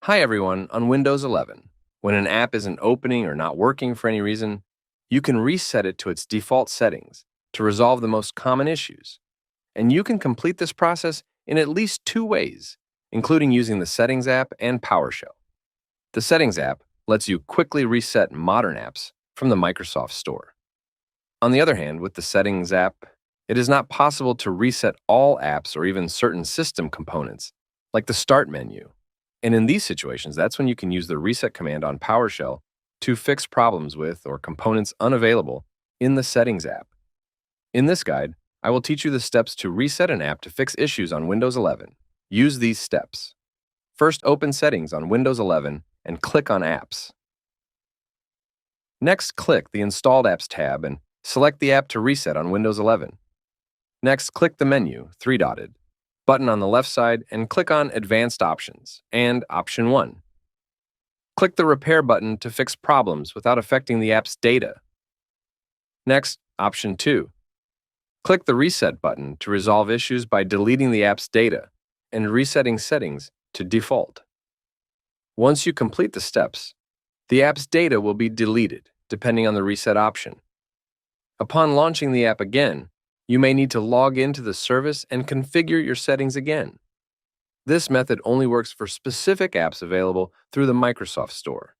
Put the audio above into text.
Hi everyone, on Windows 11, when an app isn't opening or not working for any reason, you can reset it to its default settings to resolve the most common issues. And you can complete this process in at least two ways, including using the Settings app and PowerShell. The Settings app lets you quickly reset modern apps from the Microsoft Store. On the other hand, with the Settings app, it is not possible to reset all apps or even certain system components, like the Start menu. And in these situations, that's when you can use the reset command on PowerShell to fix problems with or components unavailable in the Settings app. In this guide, I will teach you the steps to reset an app to fix issues on Windows 11. Use these steps. First, open Settings on Windows 11 and click on Apps. Next, click the Installed Apps tab and select the app to reset on Windows 11. Next, click the menu, three-dotted, button on the left side and click on Advanced Options and Option 1. Click the Repair button to fix problems without affecting the app's data. Next, Option 2. Click the Reset button to resolve issues by deleting the app's data and resetting settings to default. Once you complete the steps, the app's data will be deleted, depending on the reset option. Upon launching the app again, you may need to log into the service and configure your settings again. This method only works for specific apps available through the Microsoft Store.